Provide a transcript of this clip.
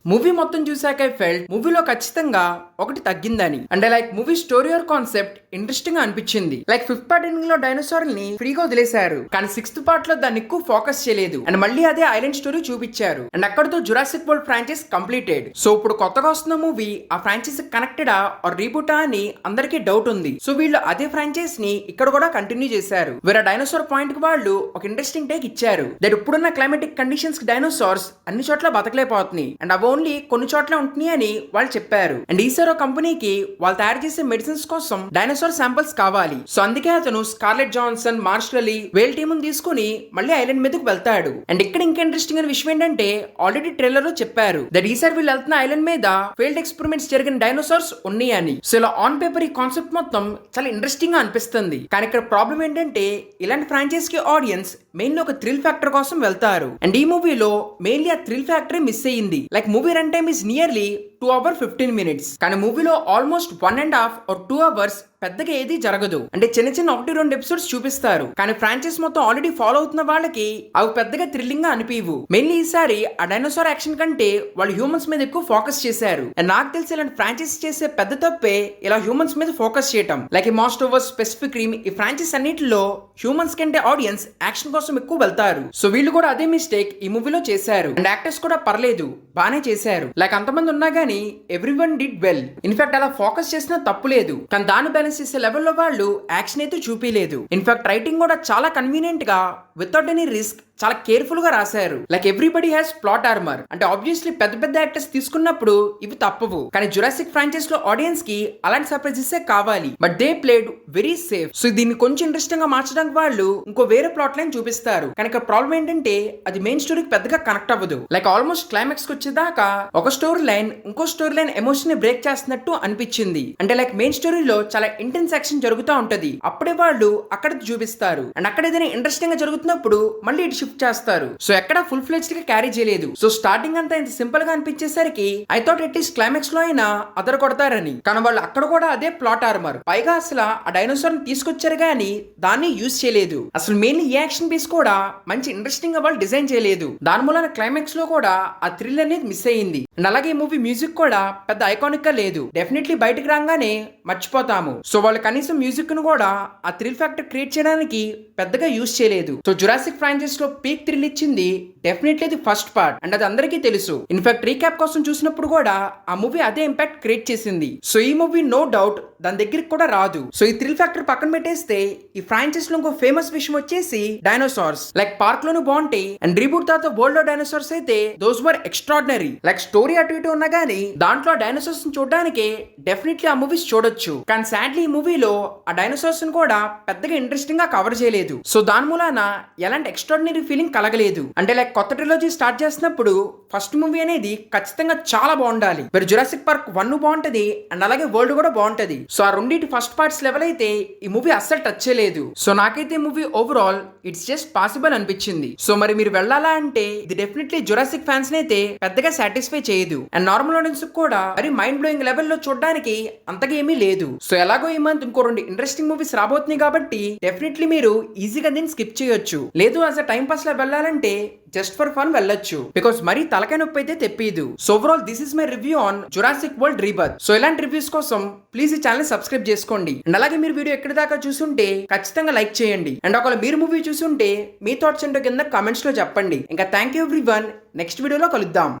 Movie మొత్తం చూసాక I felt మూవీలో ఖచ్చితంగా ఒకటి తగ్గిందని. అంటే like movie story or concept interesting గా అనిపించింది. లైక్ ఫిఫ్త్ పార్ట్ ఎండింగ్ లో డైనోసార్ ని ఫ్రీగా వదిలేశారు, కానీ సిక్స్త్ పార్ట్ లో దాన్ని ఎక్కువ ఫోకస్ చేయలేదు. అండ్ మళ్ళీ అదే ఐలాండ్ స్టోరీ చూపించారు. అండ్ అక్కడతో Jurassic world franchise completed. So ఇప్పుడు కొత్తగా వస్తున్న మూవీ ఆ ఫ్రాంచైజ్ కనెక్టెడా ఆర్ రీబూటా అని అందరికీ డౌట్ ఉంది. సో వీళ్ళు అదే ఫ్రాంచైజ్ ని ఇక్కడ కూడా కంటిన్యూ చేశారు. వేరే డైనోసార్ పాయింట్ కి వాళ్ళు ఒక ఇంట్రెస్టింగ్ టేక్ ఇచ్చారు. దట్ ఇప్పుడున్న క్లైమాటిక్ కండిషన్స్ కి డైనోసార్స్ అన్ని చోట్ల బతకలేకపోతున్నాయి అండ్ అవి ఓన్లీ కొన్ని చోట్ల ఉంటున్నాయి అని వాళ్ళు చెప్పారు. అండ్ ఈసారో కంపెనీకి వాళ్ళు తయారు చేసే మెడిసిన్స్ కోసం డైనోసార్ శాంపిల్స్ కావాలి. సో అందుకే అతను స్కార్లెట్ జాన్సన్, మార్షల్ వేల్ టీమ్ తీసుకుని మళ్ళీ ఐలాండ్ మీదకు వెళ్తాడు. అండ్ ఇక్కడ ఇంకా ఇంట్రెస్టింగ్ అయిన విషయం ఏంటంటే ఆల్రెడీ ట్రైలర్ లో చెప్పారు దట్ ఈసారి వీళ్ళు వెళ్తున్న ఐలాండ్ మీద ఫీల్డ్ ఎక్స్పెరిమెంట్స్ జరిగిన డైనోసార్స్ ఉన్నాయి అని. సో ఇలా ఆన్ పేపర్ ఈ కాన్సెప్ట్ మొత్తం చాలా ఇంట్రెస్టింగ్ గా అనిపిస్తుంది. కానీ ఇక్కడ ప్రాబ్లం ఏంటంటే ఇలాంటి ఫ్రాంచైజ్ కి ఆడియన్స్ మెయిన్లీ ఒక థ్రిల్ ఫ్యాక్టర్ కోసం వెళ్తారు. అండ్ ఈ మూవీలో మెయిన్లీ ఆ థ్రిల్ ఫ్యాక్టరీ మిస్ అయ్యింది. Like movie run time is nearly 2 hours 15 minutes. కానీ మూవీలో ఆల్మోస్ట్ 1.5 or 2 hours పెద్దగా ఏది జరగదు. అంటే చిన్న చిన్న 1-2 ఎపిసోడ్స్ చూపిస్తారు. కానీ ఫ్రాంచైజ్ మొత్తం ఆల్రెడీ ఫాలో అవుతున్న వాళ్ళకి అవి పెద్దగా థ్రిల్లింగ్ గా అనిపించవు. మెయిన్లీ ఈసారి ఆ డైనోసార్ యాక్షన్ కంటే వాళ్ళు హ్యూమన్స్ మీద ఎక్కువ ఫోకస్ చేశారు. అండ్ నాకు తెలిసి ఇలాంటి ఫ్రాంచైజ్ చేసే పెద్ద తప్పే ఇలా హ్యూమన్స్ మీద ఫోకస్ చేయటం. లైక్ ఈ మోస్ట్ ఓవర్ స్పెసిఫిక్ రీమ్ ఈ ఫ్రాంచైజ్ అన్నిటిలో హ్యూమన్స్ కంటే ఆడియన్స్ యాక్షన్ కోసం ఎక్కువ వెళ్తారు. సో వీళ్ళు కూడా అదే మిస్టేక్ ఈ మూవీలో చేశారు. అండ్ యాక్టర్స్ కూడా పర్లేదు, బానే చేశారు. లైక్ అంతమంది ఉన్నా గానీ ఎవ్రీవన్ డిడ్ వెల్. ఇన్ఫాక్ట్ అలా ఫోకస్ చేసినా తప్పు లేదు, కానీ దాన్ని బ్యాలెన్స్ చేసే లెవెల్లో వాళ్ళు యాక్షన్ అయితే చూపించలేదు. ఇన్ఫాక్ట్ రైటింగ్ కూడా చాలా కన్వీనియంట్ గా వితౌట్ ఎనీ రిస్క్ చాలా కేర్ఫుల్ గా రాశారు. Like everybody has plot armour. అంటే ఆబ్వియస్లీ పెద్ద పెద్ద యాక్టర్స్ తీసుకున్నప్పుడు ఇవి తప్పవు, కానీ జురాసిక్ ఫ్రాంచైజ్ లో ఆడియన్స్ కి అలాంటి సర్ప్రైజెస్ కావాలి. But they played very safe. So దీన్ని కొంచెం ఇంట్రెస్టింగ్ గా మార్చడానికి వాళ్ళు ఇంకో వేరే ప్లాట్ లైన్ చూపిస్తారు. కానీ ఇక్కడ ప్రాబ్లం ఏంటంటే అది మెయిన్ స్టోరీకి పెద్దగా కనెక్ట్ అవ్వదు. లైక్ ఆల్మోస్ట్ క్లైమాక్స్ కి వచ్చేదాకా ఒక స్టోరీ లైన్ ఇంకో స్టోరీ లైన్ ఎమోషన్ ని బ్రేక్ చేస్తున్నట్టు అనిపించింది. అంటే లైక్ మెయిన్ స్టోరీలో చాలా ఇంటెన్స్ యాక్షన్ జరుగుతూ ఉంటది, అప్పుడే వాళ్ళు అక్కడ చూపిస్తారు. అండ్ అక్కడ ఏదైనా ఇంట్రెస్టింగ్ గా జరుగుతున్నప్పుడు మళ్ళీ ఇటు చేస్తారు. సో ఎక్కడ ఫుల్ ఫ్లెడ్జ్డ్ గా క్యారీ చేయలేదు. సో స్టార్టింగ్ అంతా ఇంత సింపుల్ గా అనిపించేసరికి ఐ థాట్ అట్లీస్ట్ క్లైమాక్స్ లో అయినా అదర కొడతారని. కానీ వాళ్ళు అక్కడ కూడా అదే ప్లాట్ ఆర్మర్, పైగా అసలు ఆ డైనోసార్ ని తీసుకొచ్చారు గానీ దాన్ని యూజ్ చేయలేదు. అసలు మెయిన్లీ ఈ యాక్షన్ పీస్ కూడా మంచి ఇంట్రెస్టింగ్ గా వాళ్ళు డిజైన్ చేయలేదు. దాని మూలన క్లైమాక్స్ లో కూడా ఆ థ్రిల్ అనేది మిస్ అయ్యింది. అండ్ అలాగే ఈ మూవీ మ్యూజిక్ కూడా పెద్ద ఐకానిక్ గా లేదు. డెఫినెట్లీ బయటకు రాగానే మర్చిపోతాము. సో వాళ్ళు కనీసం మ్యూజిక్ ను కూడా ఆ థ్రిల్ ఫ్యాక్టర్ క్రియేట్ చేయడానికి పెద్దగా యూజ్ చేయలేదు. సో జురాసిక్ ఫ్రాంచైజ్ లో పీక్ థ్రిల్ ఇచ్చింది డెఫినెట్లీ అది ఫస్ట్ పార్ట్, అండ్ అది అందరికీ తెలుసు. ఇన్ఫాక్ట్ రీక్యాప్ కోసం చూసినప్పుడు కూడా ఆ మూవీ అదే ఇంపాక్ట్ క్రియేట్ చేసింది. సో ఈ మూవీ నో డౌట్ దాని దగ్గరికి కూడా రాదు. సో ఈ థ్రిల్ ఫ్యాక్టర్ పక్కన పెట్టేస్తే ఈ ఫ్రాంచైజ్ లో ఇంకో ఫేమస్ విషయం వచ్చేసి డైనోసార్స్. లైక్ పార్క్ లోను బాగుంటాయి అండ్ రీబూట్ తర్వాత వరల్డ్ లో డైనోసార్స్ అయితే those were extraordinary. Like story అటు ఇటు ఉన్నా గానీ దాంట్లో డైనోసార్స్ చూడడానికి డెఫినెట్లీ ఆ మూవీస్ చూడొచ్చు. కానీ సాడ్లీ ఈ మూవీలో ఆ డైనోసార్స్ కూడా పెద్దగా ఇంట్రెస్టింగ్ గా కవర్ చేయలేదు. సో దాని మూలాన ఎలాంటి ఎక్స్ట్రాడినరీ ఫీలింగ్ కలగలేదు. అంటే లైక్ కొత్త ట్రిలోజీ స్టార్ట్ చేసినప్పుడు ఫస్ట్ మూవీ అనేది ఖచ్చితంగా చాలా బాగుండాలి. మరి జురాసిక్ పార్క్ 1 బాగుంటది అండ్ అలాగే వరల్డ్ కూడా బాగుంటది. సో ఆ రెండింటి ఫస్ట్ పార్ట్స్ లెవెల్ అయితే ఈ మూవీ అస్సలు టచ్ చేయలేదు. సో నాకైతే movie overall it's just possible అనిపించింది. సో మరి మీరు వెళ్ళాలా అంటే ఇది డెఫినెట్లీ జురాసిక్ ఫ్యాన్స్ అయితే పెద్దగా సాటిస్ఫై చేయదు. అండ్ నార్మల్ ఆడియన్స్ కూడా మరి మైండ్ బ్లోయింగ్ లెవెల్లో చూడడానికి అంతగా ఏమీ లేదు. సో ఎలాగో ఈ మంత్ ఇంకో 2 ఇంట్రెస్టింగ్ మూవీస్ రాబోతున్నాయి కాబట్టి డెఫినెట్లీ మీరు ఈజీగా దీన్ని స్కిప్ చేయొచ్చు. లేదు యాజ్ అ టైం పాస్ లా వెళ్ళాలంటే జస్ట్ ఫర్ ఫన్ వెళ్ళొచ్చు, బికాస్ మరీ తలకాయ నొప్పి అయితే తెప్పీదు. So overall this is my review on Jurassic World Rebirth. So ఇలాంటి రివ్యూస్ కోసం ప్లీజ్ ఈ ఛానల్ సబ్స్క్రైబ్ చేసుకోండి. అండ్ అలాగే మీరు వీడియో ఎక్కడి దాకా చూసుంటే ఖచ్చితంగా లైక్ చేయండి. అండ్ ఒకవేళ మీరు మూవీ చూసుంటే మీ థాట్స్ ఏంటో కింద కామెంట్స్ లో చెప్పండి. ఇంకా థ్యాంక్ యూ ఎవ్రీవన్. నెక్స్ట్ వీడియోలో కలుద్దాం.